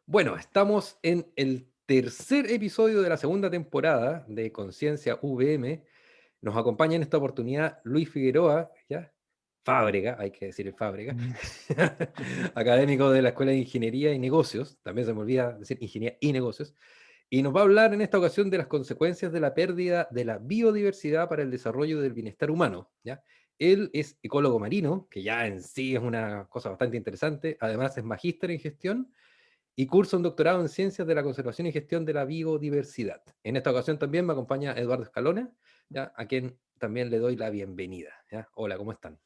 Bueno, estamos en el tercer episodio de la segunda temporada de Conciencia VM. Nos acompaña en esta oportunidad Luis Figueroa, ¿ya? Fábrega, hay que decir el Fábrega, Mm. académico de la Escuela de Ingeniería y Negocios, también se me olvida decir Ingeniería y Negocios, y nos va a hablar en esta ocasión de las consecuencias de la pérdida de la biodiversidad para el desarrollo del bienestar humano, ¿ya? Él es ecólogo marino, que ya en sí es una cosa bastante interesante, además es magíster en gestión y cursa un doctorado en Ciencias de la Conservación y Gestión de la Biodiversidad. En esta ocasión también me acompaña Eduardo Escalona, ¿ya? A quien también le doy la bienvenida, ¿ya? Hola, ¿cómo están?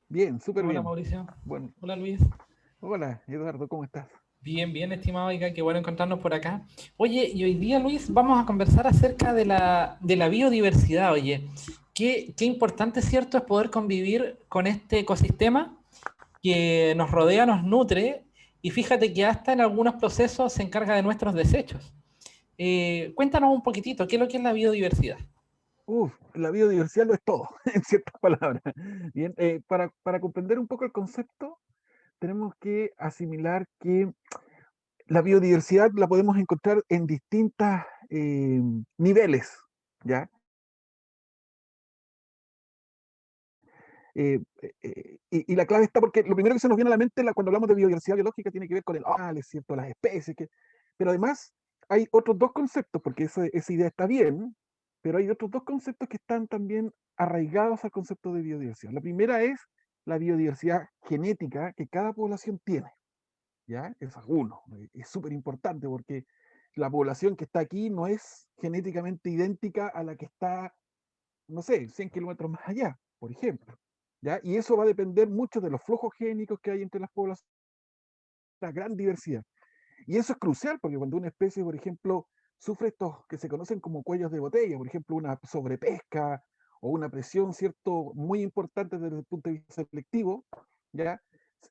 Bien, súper Hola bien. Mauricio. Bueno, Hola Luis. hola Eduardo, ¿cómo estás? Bien, bien, estimado, oiga, qué bueno encontrarnos por acá. Oye, y hoy día, Luis, vamos a conversar acerca de la biodiversidad. Oye, qué importante, ¿cierto?, es poder convivir con este ecosistema que nos rodea, nos nutre, y fíjate que hasta en algunos procesos se encarga de nuestros desechos. Cuéntanos un poquitito, ¿qué es lo que es la biodiversidad? La biodiversidad lo es todo, en ciertas palabras. Bien, para comprender un poco el concepto, tenemos que asimilar que la biodiversidad la podemos encontrar en distintos niveles, ¿ya? Y la clave está porque lo primero que se nos viene a la mente cuando hablamos de biodiversidad biológica tiene que ver con el animales, ¿cierto? Las especies, pero además hay otros dos conceptos, porque esa idea está bien, pero hay otros dos conceptos que están también arraigados al concepto de biodiversidad. La primera es la biodiversidad genética que cada población tiene, ¿ya? Es uno, es súper importante porque la población que está aquí no es genéticamente idéntica a la que está, no sé, 100 kilómetros más allá, por ejemplo. ¿Ya? Y eso va a depender mucho de los flujos génicos que hay entre las poblaciones, la gran diversidad. Y eso es crucial porque cuando una especie, por ejemplo, sufre estos que se conocen como cuellos de botella, por ejemplo, una sobrepesca o una presión, ¿cierto?, muy importante desde el punto de vista selectivo, ¿ya?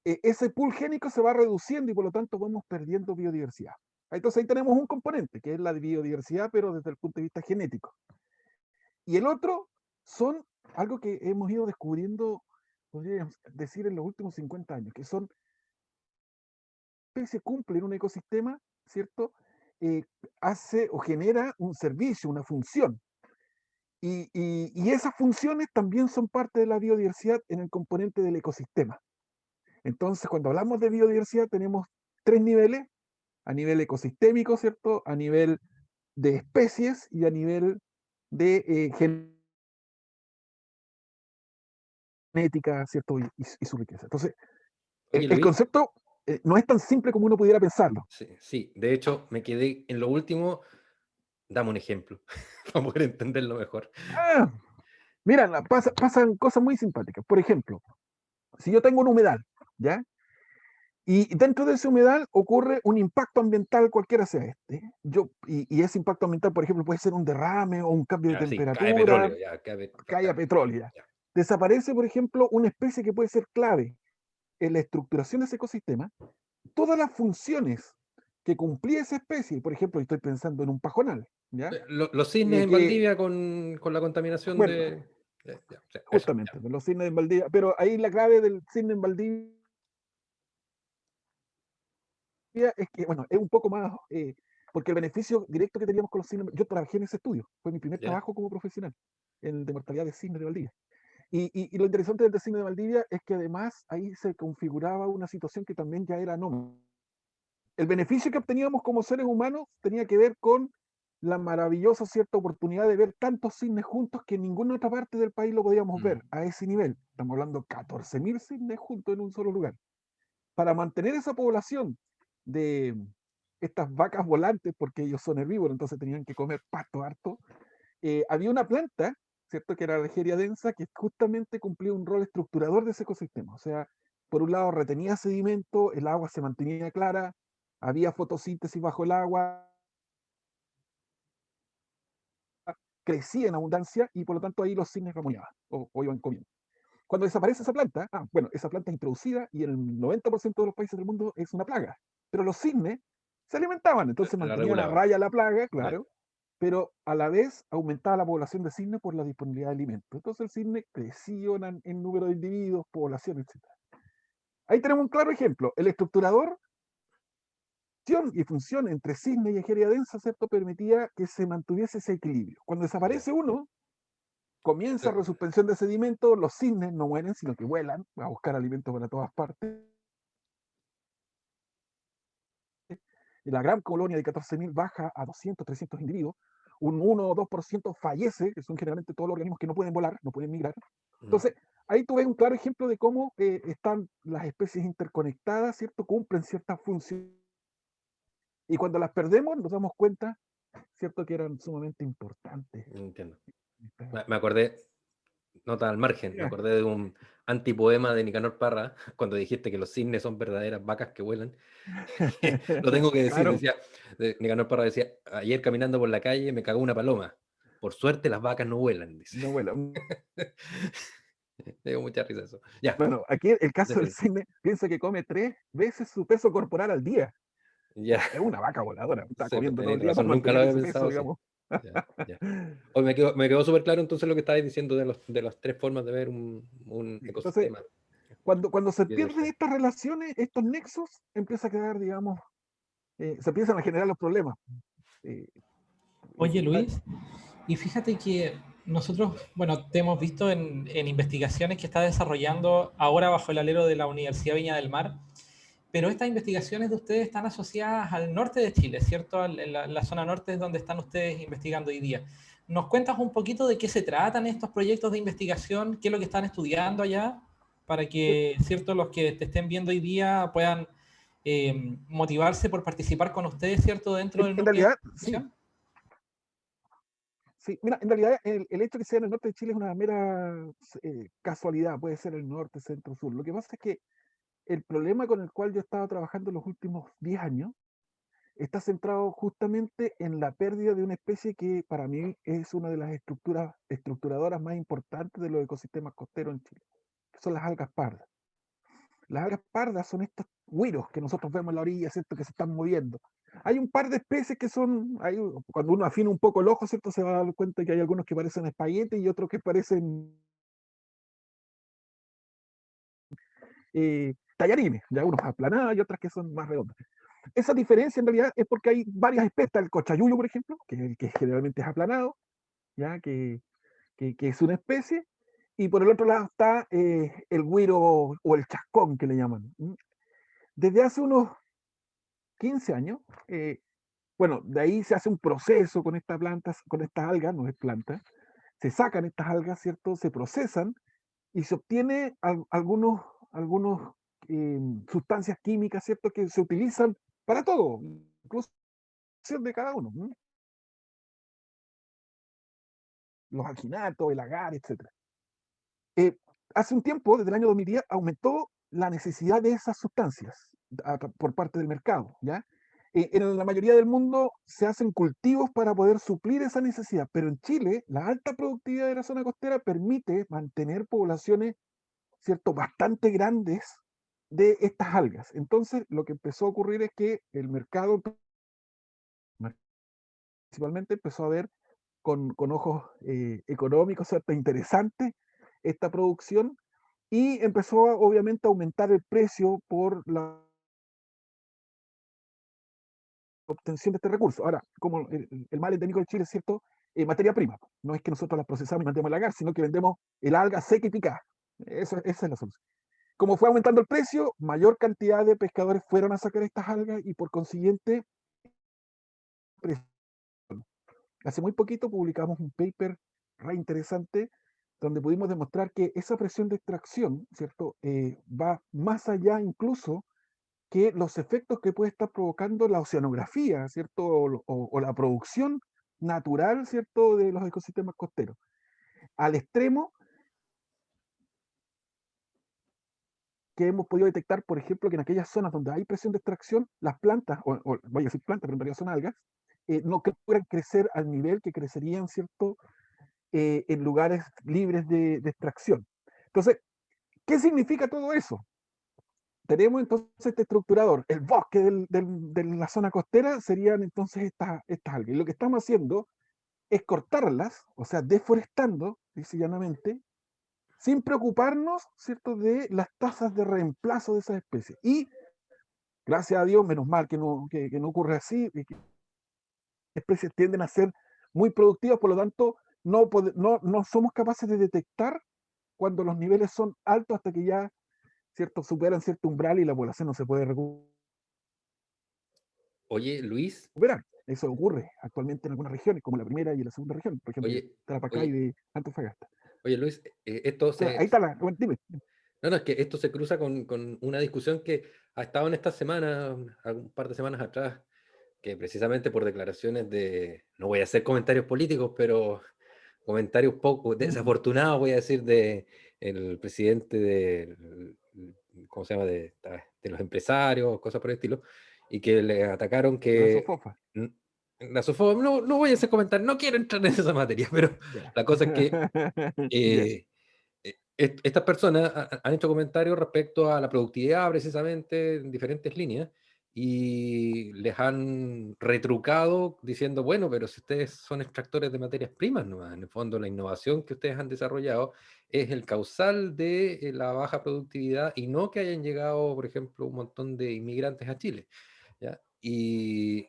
Ese pool génico se va reduciendo y por lo tanto vamos perdiendo biodiversidad. Entonces ahí tenemos un componente, que es la biodiversidad, pero desde el punto de vista genético. Y el otro son algo que hemos ido descubriendo, podríamos decir, en los últimos 50 años, que son especies cumplen un ecosistema, ¿cierto? Eh, Hace o genera un servicio, una función. Y esas funciones también son parte de la biodiversidad en el componente del ecosistema. Entonces, cuando hablamos de biodiversidad, tenemos tres niveles: a nivel ecosistémico, ¿cierto? A nivel de especies y a nivel de genética, ¿cierto? Y su riqueza. Entonces, Oye, el Luis, concepto no es tan simple como uno pudiera pensarlo. sí, sí, de hecho me quedé en lo último, dame un ejemplo para poder entenderlo mejor. Ah, mira, pasan cosas muy simpáticas. Por ejemplo, si yo tengo un humedal, ¿ya? Y dentro de ese humedal ocurre un impacto ambiental, cualquiera sea este. Y ese impacto ambiental, por ejemplo, puede ser un derrame o un cambio de Ya, sí, cae petróleo, temperatura, ya, cae, que haya bacán, petróleo. ya. Desaparece, por ejemplo, una especie que puede ser clave en la estructuración de ese ecosistema. Todas las funciones que cumplía esa especie, por ejemplo, estoy pensando en un pajonal, ¿ya? Los cisnes en Que, Valdivia con la contaminación bueno, de... ya, sí, eso, ya. justamente, los cisnes en Valdivia, pero ahí la clave del cisne en Valdivia es que, bueno, es un poco más, porque el beneficio directo que teníamos con los cisnes, yo trabajé en ese estudio, fue mi primer ¿Ya? trabajo como profesional, el de mortalidad de cisnes de Valdivia. Y lo interesante del cisne de Valdivia es que además ahí se configuraba una situación que también ya era anómala. El beneficio que obteníamos como seres humanos tenía que ver con la maravillosa cierta oportunidad de ver tantos cisnes juntos que en ninguna otra parte del país lo podíamos Mm. ver a ese nivel. Estamos hablando de 14.000 cisnes juntos en un solo lugar. Para mantener esa población de estas vacas volantes, porque ellos son herbívoros, entonces tenían que comer pasto harto, había una planta, ¿cierto?, que era la Regeria densa, que justamente cumplía un rol estructurador de ese ecosistema. O sea, por un lado retenía sedimento, el agua se mantenía clara, había fotosíntesis bajo el agua, crecía en abundancia y por lo tanto ahí los cisnes ramoneaban o iban comiendo. Cuando desaparece esa planta, bueno, esa planta es introducida y en el 90% de los países del mundo es una plaga, pero los cisnes se alimentaban, entonces La mantenían a regulaban. raya la plaga, Ya. claro, pero a la vez aumentaba la población de cisnes por la disponibilidad de alimentos. Entonces el cisne creció en número de individuos, población, etc. Ahí tenemos un claro ejemplo. El estructurador y función entre cisne y Egeria densa, ¿cierto? Permitía que se mantuviese ese equilibrio. Cuando desaparece uno, comienza resuspensión de sedimento, los cisnes no mueren, sino que vuelan a buscar alimento para todas partes. Y la gran colonia de 14.000 baja a 200, 300 individuos. Un 1 o 2% fallece, que son generalmente todos los organismos que no pueden volar, no pueden migrar. Entonces, ahí tú ves un claro ejemplo de cómo están las especies interconectadas, ¿cierto? Cumplen ciertas funciones. Y cuando las perdemos, nos damos cuenta, ¿cierto? Que eran sumamente importantes. Entiendo. Me acordé, nota al margen, me acordé de un antipoema de Nicanor Parra, cuando dijiste que los cisnes son verdaderas vacas que vuelan. Lo tengo que decir, Claro. decía, Nicanor Parra decía, ayer caminando por la calle me cagó una paloma. Por suerte las vacas no vuelan, dice. No vuelan. Me dio mucha risa eso. Ya. Bueno, aquí el caso del cisne, piensa que come 3 veces su peso corporal al día. Ya. Es una vaca voladora, está Sí, comiendo todo el tenéis día razón, para nunca lo mantener había ese peso, pensado así. digamos. Ya. Hoy me quedó súper claro entonces lo que estabais diciendo de las 3 formas de ver un ecosistema. Entonces, cuando se pierden estas relaciones, estos nexos, empieza a quedar, digamos, se empiezan a generar los problemas. Oye, Luis, y fíjate que nosotros, bueno, te hemos visto en investigaciones que está desarrollando ahora bajo el alero de la Universidad Viña del Mar, pero estas investigaciones de ustedes están asociadas al norte de Chile, ¿cierto? En la zona norte es donde están ustedes investigando hoy día. ¿Nos cuentas un poquito de qué se tratan estos proyectos de investigación? ¿Qué es lo que están estudiando allá? Para que, ¿cierto?, los que te estén viendo hoy día puedan motivarse por participar con ustedes, ¿cierto?, dentro del En núcleo realidad, de sí. investigación. Sí, mira, en realidad el hecho de que sea en el norte de Chile es una mera casualidad, puede ser el norte, centro, sur. Lo que pasa es que el problema con el cual yo estaba trabajando los últimos 10 años está centrado justamente en la pérdida de una especie que para mí es una de las estructuradoras más importantes de los ecosistemas costeros en Chile, que son las algas pardas. Las algas pardas son estos güiros que nosotros vemos en la orilla, ¿cierto? Que se están moviendo. Hay un par de especies que son, cuando uno afina un poco el ojo, ¿cierto? Se va a dar cuenta que hay algunos que parecen espaguetes y otros que parecen tallarines, ya unos aplanados y otras que son más redondas. Esa diferencia en realidad es porque hay varias especies, está el cochayuyo, por ejemplo, que generalmente es aplanado, ya que es una especie, y por el otro lado está el güiro o el chascón que le llaman. Desde hace unos 15 años, bueno, de ahí se hace un proceso con estas plantas, con estas algas, no es planta, se sacan estas algas, ¿cierto? Se procesan y se obtiene algunos sustancias químicas, ¿cierto? Que se utilizan para todo, incluso de cada uno. Los alginatos, el agar, etc. Hace un tiempo, desde el año 2010, aumentó la necesidad de esas sustancias por parte del mercado, ¿ya? En la mayoría del mundo se hacen cultivos para poder suplir esa necesidad, pero en Chile la alta productividad de la zona costera permite mantener poblaciones, ¿cierto?, bastante grandes de estas algas. Entonces, lo que empezó a ocurrir es que el mercado principalmente empezó a ver con ojos económicos, ¿cierto?, interesante esta producción y empezó obviamente a aumentar el precio por la obtención de este recurso. Ahora, como el mal endémico de Chile es cierto, materia prima. No es que nosotros la procesamos y mandemos el agar, sino que vendemos el alga seca y picada. Esa es la solución. Como fue aumentando el precio, mayor cantidad de pescadores fueron a sacar estas algas y por consiguiente, hace muy poquito publicamos un paper re interesante donde pudimos demostrar que esa presión de extracción, ¿cierto? Va más allá incluso que los efectos que puede estar provocando la oceanografía, ¿cierto? O la producción natural, ¿cierto? De los ecosistemas costeros. Al extremo que hemos podido detectar, por ejemplo, que en aquellas zonas donde hay presión de extracción, las plantas, o voy a decir plantas, pero en realidad son algas, no puedan crecer al nivel que crecerían, ¿cierto? En lugares libres de extracción. Entonces, ¿qué significa todo eso? Tenemos entonces este estructurador, el bosque de la zona costera serían entonces estas algas. Y lo que estamos haciendo es cortarlas, o sea, deforestando, dice llanamente, sin preocuparnos, ¿cierto?, de las tasas de reemplazo de esas especies. Y Gracias a Dios, menos mal que no ocurre así, y que las especies tienden a ser muy productivas, por lo tanto, no somos capaces de detectar cuando los niveles son altos hasta que ya, ¿cierto?, superan cierto umbral y la población no se puede Oye, Luis, recuperar. Eso ocurre actualmente en algunas regiones, como la primera y la segunda región, por ejemplo, de oye, Tarapacá y oye, de Antofagasta. oye, Luis, esto Claro, se, ahí está la. Bueno, dime. no, no, es que esto se cruza con una discusión que ha estado en esta semana, un par de semanas atrás, que precisamente por declaraciones de, no voy a hacer comentarios políticos, pero comentarios poco Mm, desafortunados, voy a decir, de el presidente ¿cómo se llama? De los empresarios, cosas por el estilo, y que le atacaron la que sofofa. n- la SOFOP, no, no voy a hacer comentarios, no quiero entrar en esa materia, pero Ya. la cosa es que Ya. estas personas han hecho comentarios respecto a la productividad precisamente en diferentes líneas y les han retrucado diciendo, bueno, pero si ustedes son extractores de materias primas, ¿no? En el fondo la innovación que ustedes han desarrollado es el causal de la baja productividad y no que hayan llegado, por ejemplo, un montón de inmigrantes a Chile. ¿Ya? ¿Y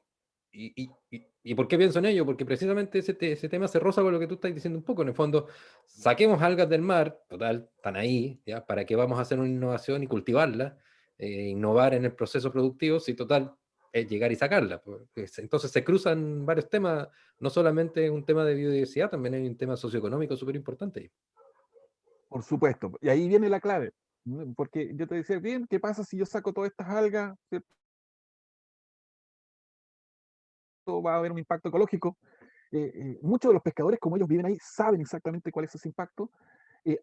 por qué pienso en ello? Porque precisamente ese tema se roza con lo que tú estás diciendo un poco. En el fondo, saquemos algas del mar, total, están ahí, ¿ya? ¿Para qué vamos a hacer una innovación y cultivarla? Innovar en el proceso productivo, si total es llegar y sacarla. Pues. Entonces se cruzan varios temas, no solamente un tema de biodiversidad, también hay un tema socioeconómico súper importante. Por supuesto. Y ahí viene la clave. ¿No? Porque yo te decía, bien, ¿qué pasa si yo saco todas estas algas? ¿Cierto? Va a haber un impacto ecológico. Muchos de los pescadores, como ellos viven ahí, saben exactamente cuál es ese impacto.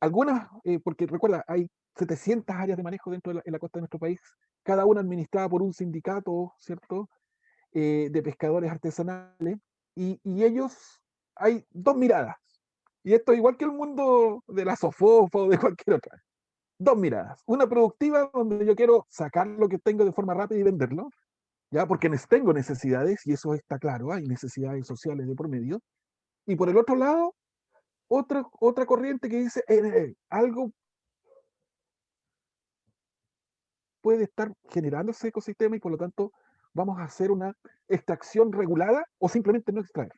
Algunas, porque recuerda, hay 700 áreas de manejo dentro de en la costa de nuestro país, cada una administrada por un sindicato, ¿cierto? De pescadores artesanales, y ellos, hay dos miradas. Y esto igual que el mundo de la sofofa o de cualquier otra. Dos miradas. Una productiva, donde yo quiero sacar lo que tengo de forma rápida y venderlo, ya porque tengo necesidades, y eso está claro, hay necesidades sociales de por medio. Y por el otro lado, otra corriente que dice, algo puede estar generando ese ecosistema y por lo tanto vamos a hacer una extracción regulada o simplemente no extraer,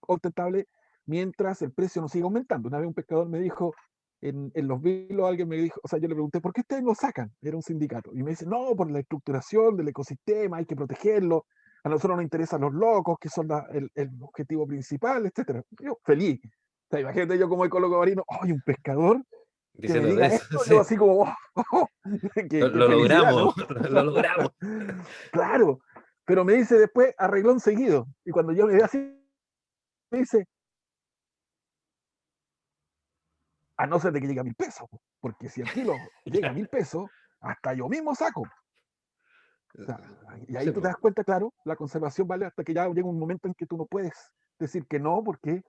ostentable, mientras el precio no siga aumentando. Una vez un pescador me dijo, en los vilos alguien me dijo, o sea, yo le pregunté, ¿por qué ustedes no sacan? Era un sindicato. Y me dice, no, por la estructuración del ecosistema, hay que protegerlo, a nosotros nos interesan los locos, que son el objetivo principal, etcétera. Yo, feliz. O sea, imagínate yo como ecólogo marino, ¡ay, un pescador que me Diciendo de diga eso, esto! Yo sí, así como, ¡oh! qué lo felicidad, logramos, ¿no? lo logramos. Claro, pero me dice después arreglón seguido. Y cuando yo me veo así, me dice, a no ser de que llegue a 1000 pesos, porque si el kilo llega a 1000 pesos, hasta yo mismo saco. O sea, y ahí Sí, tú te pues. das cuenta, claro, la conservación vale hasta que ya llega un momento en que tú no puedes decir que no, porque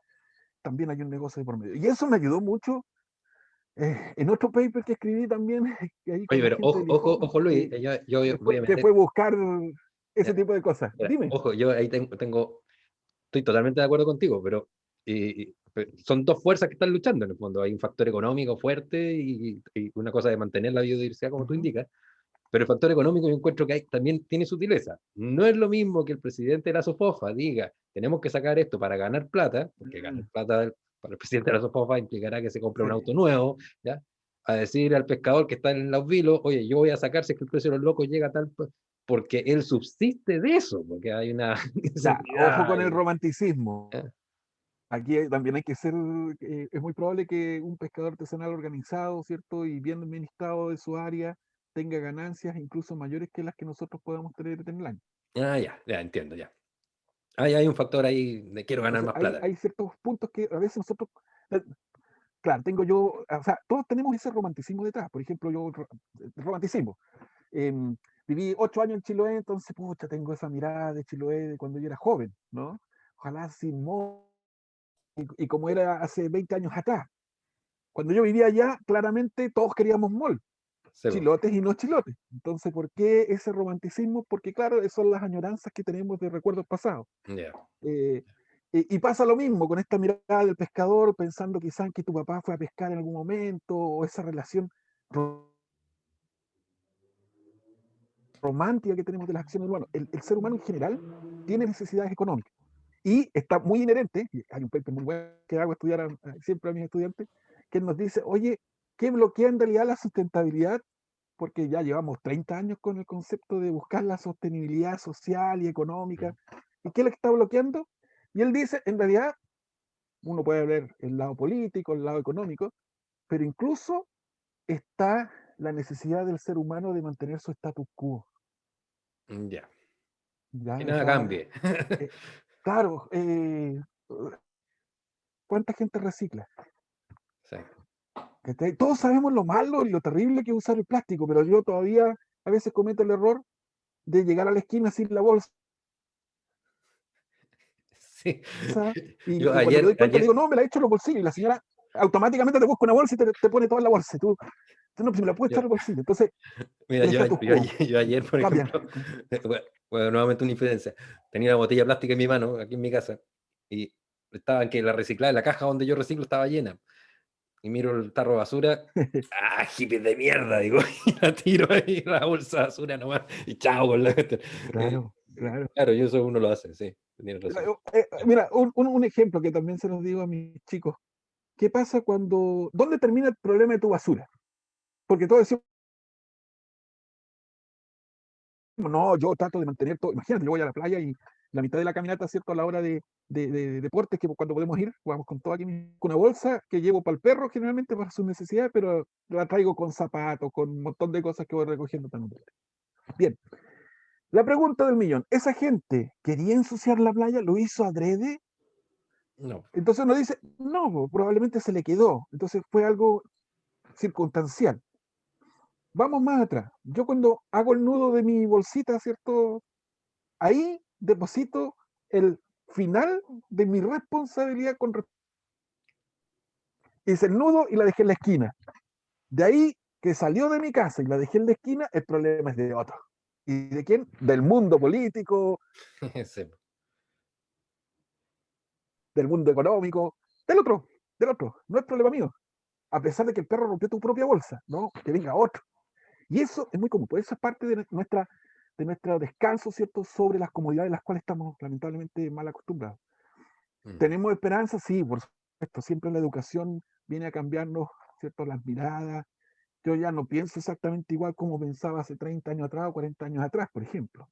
también hay un negocio de por medio. Y eso me ayudó mucho en otro paper que escribí también, que ahí Oye, con la pero gente ojo, del ojo, IFOP, ojo Luis, yo voy a que meter, fue buscar ese ya, tipo de cosas. mira, Dime. ojo, yo ahí estoy totalmente de acuerdo contigo, pero son dos fuerzas que están luchando en el fondo. Hay un factor económico fuerte y una cosa de mantener la biodiversidad, como tú Ujú. indicas, pero el factor económico yo encuentro que también tiene sutileza. No es lo mismo que el presidente de la SOFOFA diga, tenemos que sacar esto para ganar plata, porque ganar Mm, plata para el presidente de la SOFOFA implicará que se compre sí. un auto nuevo, ¿ya? A decir al pescador que está en los vilos, oye, yo voy a sacar si es que el precio de los locos llega a tal, porque él subsiste de eso, porque hay una Ya, ojo inseguridad. con el romanticismo. ¿Ya? Aquí también hay que ser, es muy probable que un pescador artesanal organizado, ¿cierto? Y bien administrado de su área tenga ganancias incluso mayores que las que nosotros podamos tener en el año. Ya, entiendo, ya. Hay un factor ahí de quiero ganar Entonces, más plata. hay ciertos puntos que a veces nosotros, eh, claro, tengo yo, o sea, todos tenemos ese romanticismo detrás. Por ejemplo, yo, romanticismo. em, Viví 8 años en Chiloé, entonces, pucha, tengo esa mirada de Chiloé de cuando yo era joven, ¿no? Ojalá sin y como era hace 20 años atrás. Cuando yo vivía allá, claramente todos queríamos mall, Sí, po. chilotes y no chilotes. Entonces, ¿por qué ese romanticismo? Porque, claro, esas son las añoranzas que tenemos de recuerdos pasados. Ya. Eh, y pasa lo mismo con esta mirada del pescador, pensando quizás que tu papá fue a pescar en algún momento, o esa relación romántica que tenemos de las acciones humanas. El ser humano en general tiene necesidades económicas. Y está muy inherente, y hay un paper muy bueno que hago estudiar siempre a mis estudiantes, que nos dice, oye, ¿qué bloquea en realidad la sustentabilidad? Porque ya llevamos 30 años con el concepto de buscar la sostenibilidad social y económica. ¿Y qué es lo que está bloqueando? Y él dice, en realidad, uno puede ver el lado político, el lado económico, pero incluso está la necesidad del ser humano de mantener su status quo. Ya. ¿Ya? Que O nada sea, cambie. claro, ¿cuánta gente recicla? Exacto. ¿Cachai? Todos sabemos lo malo y lo terrible que es usar el plástico, pero yo todavía a veces cometo el error de llegar a la esquina sin la bolsa Sí. Yo y cuando me doy cuenta le digo, ayer, no, me la he hecho en los bolsillos y la señora automáticamente te busca una bolsa y te pone toda la bolsa. Tú no, pues me la puedes yo- echar al bolsillo. Entonces, mira, el status quo yo ayer, por cambia. ejemplo, bueno, nuevamente una infidencia. Tenía una botella plástica en mi mano, aquí en mi casa, y estaba en que la reciclaba, la caja donde yo reciclo estaba llena. Y miro el tarro de basura, ¡ah, hippies de mierda! Digo, y la tiro ahí en la bolsa de basura nomás, y chao con la gente. Claro, claro. Claro, yo eso uno lo hace, sí, tienes razón. Mira, un ejemplo que también se los digo a mis chicos. ¿Qué pasa cuando, dónde termina el problema de tu basura? Porque todos decimos, no, yo trato de mantener todo. Imagínate, yo voy a la playa y la mitad de la caminata, ¿cierto? A la hora de deportes, que cuando podemos ir, vamos con todo aquí, con una bolsa que llevo para el perro generalmente para sus necesidades, pero la traigo con zapatos, con un montón de cosas que voy recogiendo también. Bien, la pregunta del millón, ¿esa gente quería ensuciar la playa? ¿Lo hizo adrede? No. Entonces uno dice, no, probablemente se le quedó. Entonces fue algo circunstancial. Vamos más atrás. Yo cuando hago el nudo de mi bolsita, ¿cierto? Ahí deposito el final de mi responsabilidad con hice el nudo y la dejé en la esquina. De ahí que salió de mi casa y la dejé en la esquina, el problema es de otro. ¿Y de quién? Del mundo político, Sí. del mundo económico, del otro, del otro. No es problema mío. A pesar de que el perro rompió tu propia bolsa, ¿no? Que venga otro. Y eso es muy común. Pues eso es parte de nuestro descanso, ¿cierto? Sobre las comodidades a las cuales estamos lamentablemente mal acostumbrados. ¿Tenemos esperanza? Sí, por supuesto. Siempre la educación viene a cambiarnos, ¿cierto? Las miradas. Yo ya no pienso exactamente igual como pensaba hace 30 años atrás o 40 años atrás, por ejemplo.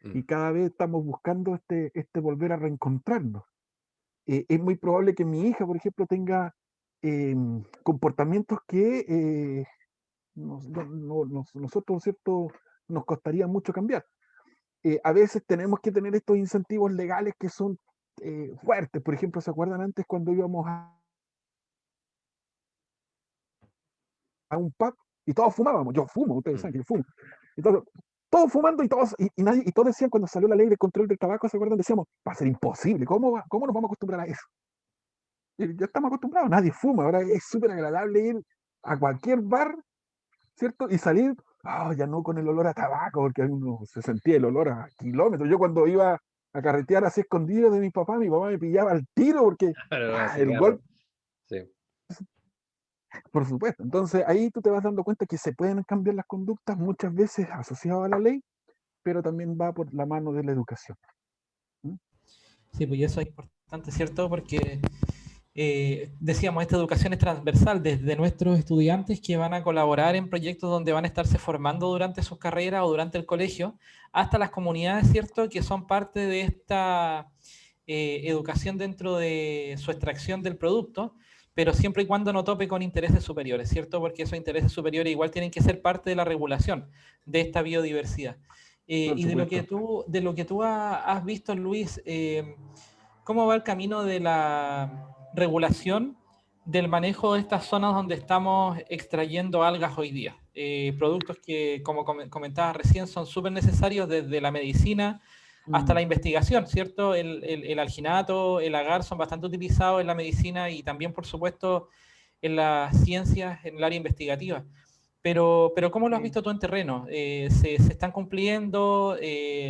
Y cada vez estamos buscando este volver a reencontrarnos. Es muy probable que mi hija, por ejemplo, tenga comportamientos que nosotros, ¿cierto? Nos costaría mucho cambiar. A veces tenemos que tener estos incentivos legales que son fuertes. Por ejemplo, ¿se acuerdan antes cuando íbamos a un pub y todos fumábamos? Yo fumo, ustedes saben que yo fumo. Entonces, todos fumando y todos decían cuando salió la ley de control del tabaco, ¿se acuerdan? Decíamos, va a ser imposible, ¿cómo nos vamos a acostumbrar a eso? Y ya estamos acostumbrados, nadie fuma, ahora es súper agradable ir a cualquier bar, ¿cierto? Y salir, ya no con el olor a tabaco, porque uno se sentía el olor a kilómetros. Yo cuando iba a carretear así escondido de mi papá me pillaba al tiro porque Pero el cigarro. golpe, Sí. por supuesto. Entonces ahí tú te vas dando cuenta que se pueden cambiar las conductas muchas veces asociadas a la ley, pero también va por la mano de la educación. ¿Mm? Sí, pues y eso es importante, ¿cierto? Porque decíamos, esta educación es transversal desde nuestros estudiantes que van a colaborar en proyectos donde van a estarse formando durante sus carreras o durante el colegio, hasta las comunidades, ¿cierto? Que son parte de esta educación dentro de su extracción del producto, pero siempre y cuando no tope con intereses superiores, ¿cierto? Porque esos intereses superiores igual tienen que ser parte de la regulación de esta biodiversidad. Por Y supuesto. de lo que tú has visto, Luis, ¿cómo va el camino de la regulación del manejo de estas zonas donde estamos extrayendo algas hoy día? Productos que, como comentaba recién, son súper necesarios desde la medicina hasta la investigación, ¿cierto? El alginato, el agar son bastante utilizados en la medicina y también, por supuesto, en las ciencias, en el área investigativa. Pero ¿cómo lo has Sí. visto tú en terreno? ¿Se están cumpliendo?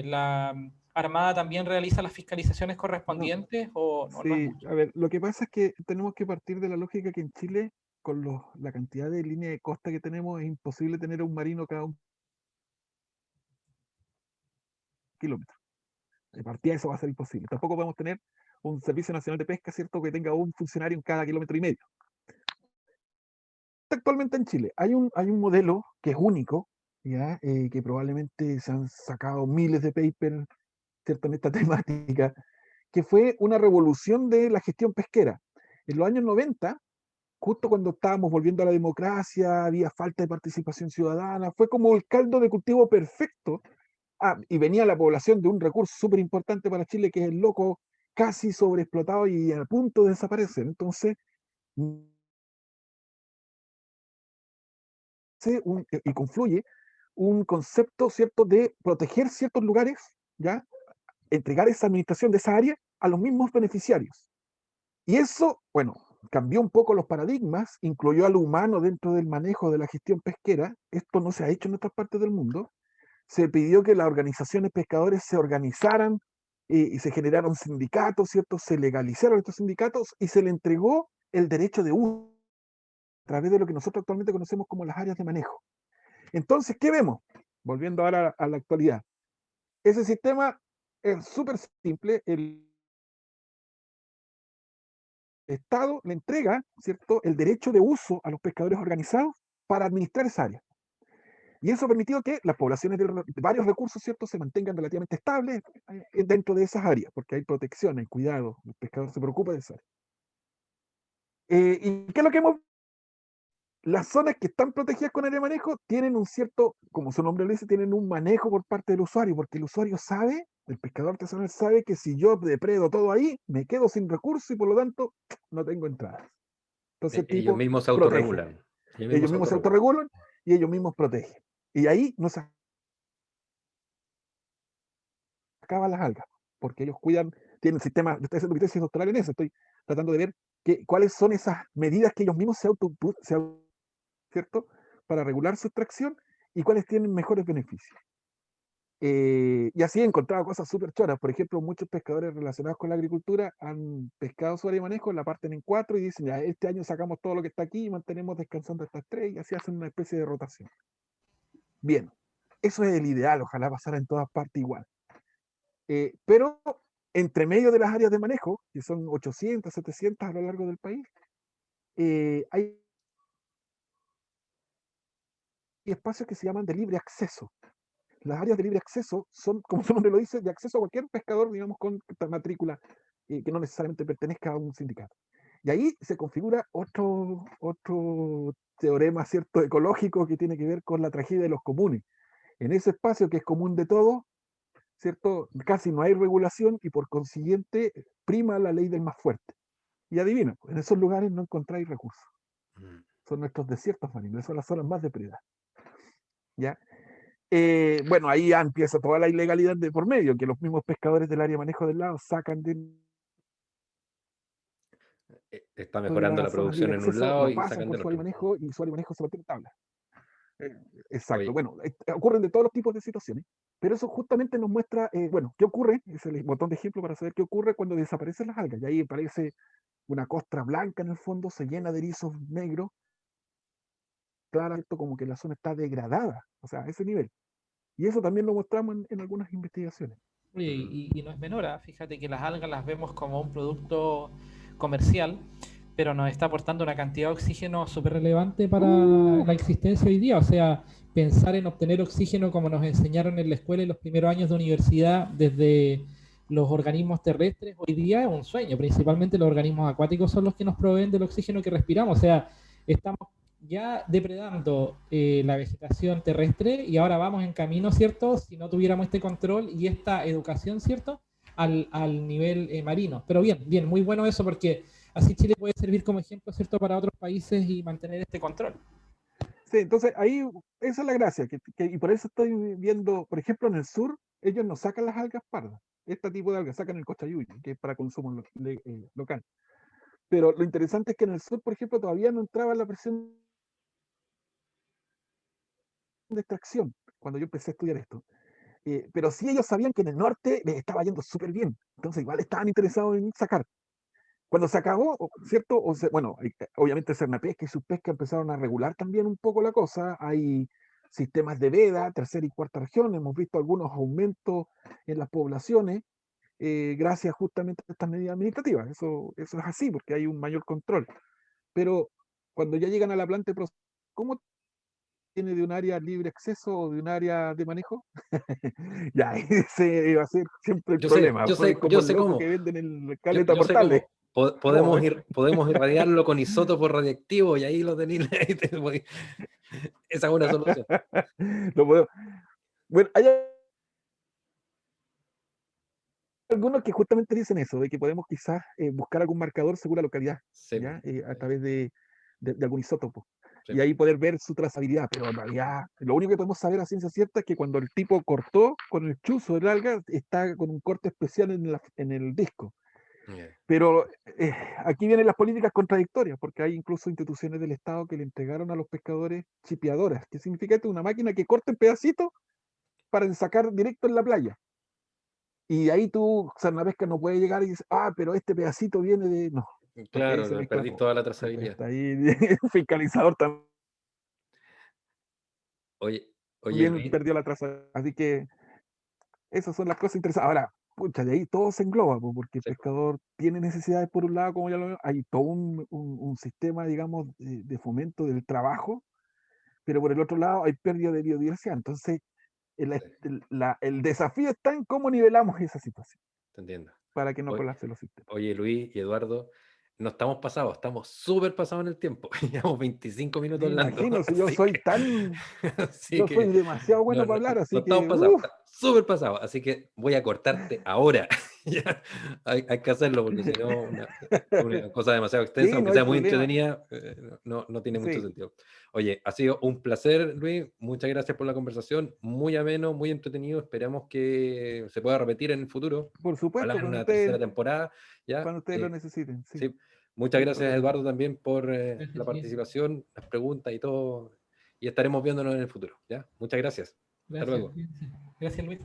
¿La Armada también realiza las fiscalizaciones No, correspondientes o no es sí, mucho? a ver, lo que pasa es que tenemos que partir de la lógica que en Chile, con la cantidad de línea de costa que tenemos, es imposible tener un marino cada kilómetros. De partida eso va a ser imposible. Tampoco podemos tener un Servicio Nacional de Pesca, ¿cierto?, que tenga un funcionario en cada kilómetro y medio. Actualmente en Chile hay un modelo que es único, ¿ya? Que probablemente se han sacado miles de papers, ¿cierto?, en esta temática, que fue una revolución de la gestión pesquera. En los años 90, justo cuando estábamos volviendo a la democracia, había falta de participación ciudadana, fue como el caldo de cultivo perfecto. Y venía la población de un recurso súper importante para Chile, que es el loco, casi sobreexplotado y a punto de desaparecer. Entonces, y confluye un concepto, ¿cierto?, de proteger ciertos lugares, ¿ya? Entregar esa administración de esa área a los mismos beneficiarios. Y eso, bueno, cambió un poco los paradigmas, incluyó al humano dentro del manejo de la gestión pesquera. Esto no se ha hecho en otras partes del mundo. Se pidió que las organizaciones pescadores se organizaran y se generaron sindicatos, ¿cierto? Se legalizaron estos sindicatos y se le entregó el derecho de uso a través de lo que nosotros actualmente conocemos como las áreas de manejo. Entonces, ¿qué vemos? Volviendo ahora a la actualidad. Ese sistema es súper simple. El Estado le entrega, ¿cierto?, el derecho de uso a los pescadores organizados para administrar esa área. Y eso ha permitido que las poblaciones de varios recursos, ¿cierto?, se mantengan relativamente estables dentro de esas áreas, porque hay protección, hay cuidado, el pescador se preocupa de eso. ¿Y qué es lo que hemos? Las zonas que están protegidas con área de manejo tienen un cierto, como su nombre lo dice, tienen un manejo por parte del usuario, porque el usuario sabe, el pescador artesanal sabe que si yo depredo todo ahí, me quedo sin recursos y por lo tanto no tengo entradas. Entonces el Ellos tipo mismos se protege. autorregulan. Ellos mismos se autorregulan y ellos mismos protegen. Y ahí no se acaban las algas, porque ellos cuidan, tienen sistemas, yo estoy haciendo mi tesis doctoral en eso, estoy tratando de ver cuáles son esas medidas que ellos mismos ¿cierto?, para regular su extracción y cuáles tienen mejores beneficios. Y así he encontrado cosas súper choras. Por ejemplo, muchos pescadores relacionados con la agricultura han pescado su área de manejo, la parten en 4 y dicen, ya, este año sacamos todo lo que está aquí y mantenemos descansando estas 3 y así hacen una especie de rotación. Bien, eso es el ideal, ojalá pasara en todas partes igual. Pero entre medio de las áreas de manejo, que son 800, 700 a lo largo del país, hay espacios que se llaman de libre acceso. Las áreas de libre acceso son, como su nombre lo dice, de acceso a cualquier pescador, digamos, con matrícula que no necesariamente pertenezca a un sindicato. Y ahí se configura otro teorema, ¿cierto?, ecológico que tiene que ver con la tragedia de los comunes. En ese espacio que es común de todos, ¿cierto?, casi no hay regulación y por consiguiente prima la ley del más fuerte. Y adivina, en esos lugares no encontráis recursos. Son nuestros desiertos marinos, son las zonas más depredadas. ¿Ya? Bueno, ahí ya empieza toda la ilegalidad de por medio, que los mismos pescadores del área de manejo del lado sacan de Está mejorando la zonas libre producción de en un acceso, lado lo y pasan sacan por del su área otro. de manejo y su área de manejo se mantiene tabla. Exacto, Oye, bueno, ocurren de todos los tipos de situaciones, pero eso justamente nos muestra, bueno, qué ocurre, es el botón de ejemplo para saber qué ocurre cuando desaparecen las algas, y ahí aparece una costra blanca en el fondo, se llena de erizos negros, claro, esto como que la zona está degradada, o sea, a ese nivel. Y eso también lo mostramos en algunas investigaciones. Oye, y no es menor, ¿ah? Fíjate que las algas las vemos como un producto comercial, pero nos está aportando una cantidad de oxígeno súper relevante para la existencia hoy día. O sea, pensar en obtener oxígeno como nos enseñaron en la escuela en los primeros años de universidad desde los organismos terrestres, hoy día es un sueño. Principalmente los organismos acuáticos son los que nos proveen del oxígeno que respiramos. O sea, estamos ya depredando la vegetación terrestre y ahora vamos en camino, ¿cierto? Si no tuviéramos este control y esta educación, ¿cierto? Al nivel marino. Pero bien, muy bueno eso porque así Chile puede servir como ejemplo, ¿cierto? Para otros países y mantener este control. Sí, entonces ahí, esa es la gracia, y por eso estoy viendo, por ejemplo, en el sur, ellos no sacan las algas pardas, este tipo de algas, sacan el cochayuyo, que es para consumo local. Pero lo interesante es que en el sur, por ejemplo, todavía no entraba la presión de extracción cuando yo empecé a estudiar esto. Pero sí ellos sabían que en el norte les estaba yendo súper bien, entonces igual estaban interesados en sacar. Cuando se acabó, ¿cierto? Bueno, obviamente Cernapesca y Subpesca empezaron a regular también un poco la cosa, sistemas de veda, tercera y cuarta región. Hemos visto algunos aumentos en las poblaciones gracias justamente a estas medidas administrativas. Eso es así, porque hay un mayor control. Pero cuando ya llegan a la planta de proceso, ¿cómo tiene de un área libre acceso o de un área de manejo? Ya, ese va a ser siempre el Yo sé, problema. yo Fue sé, como yo el sé loco cómo. que venden en el Yo, caleta yo sé portales. cómo. ¿Cómo? Podemos irradiarlo con isótopos radiactivos y ahí lo tenéis. Esa es una solución. Lo puedo- Bueno, hay algunos que justamente dicen eso, de que podemos quizás buscar algún marcador según la localidad, Sí, ¿ya? A través de algún isótopo. sí, Y ahí poder ver su trazabilidad, pero en realidad lo único que podemos saber a ciencia cierta es que cuando el tipo cortó con el chuzo del alga, está con un corte especial en el disco. yeah, Pero aquí vienen las políticas contradictorias, porque hay incluso instituciones del Estado que le entregaron a los pescadores chipeadoras. ¿Qué significa esto? Una máquina que corta en pedacitos para sacar directo en la playa. Y ahí tú, Pesca no puede llegar y dices, pero este pedacito viene de. No, porque ahí claro, se mezcla perdís todo. toda la Entonces, trazabilidad. está ahí el fiscalizador Oye, oye, también Luis, perdió la traza. Así que esas son las cosas interesantes. Ahora, pucha, de ahí todo se engloba, po, porque el sí, pescador tiene necesidades por un lado, como ya lo veo, hay todo un sistema, digamos, de fomento del trabajo, pero por el otro lado hay pérdida de biodiversidad. Entonces, sí, el desafío está en cómo nivelamos esa situación te entiendo. para que no Oye, colapse los sistemas. oye, Luis y Eduardo, no estamos pasados, estamos súper pasados en el tiempo. Llevamos 25 minutos Me hablando, imagino, si yo soy así yo soy que demasiado bueno para hablar, no así estamos que, pasados, está súper pasados, así que voy a cortarte ahora. Ya, hay que hacerlo porque si no, una cosa demasiado extensa, sí, aunque no hay sea muy problema. entretenida, no tiene mucho Sí, sentido. Oye, ha sido un placer, Luis. Muchas gracias por la conversación. Muy ameno, muy entretenido. Esperamos que se pueda repetir en el futuro. por Ojalá supuesto, en una tercera temporada. ¿Ya? cuando ustedes lo necesiten, sí, Sí. Muchas sin gracias, problema. Eduardo, también por Gracias, la Luis. participación, las preguntas y todo. Y estaremos viéndonos en el futuro. ¿Ya? Muchas gracias. Hasta Gracias, luego. Luis. Gracias, Luis.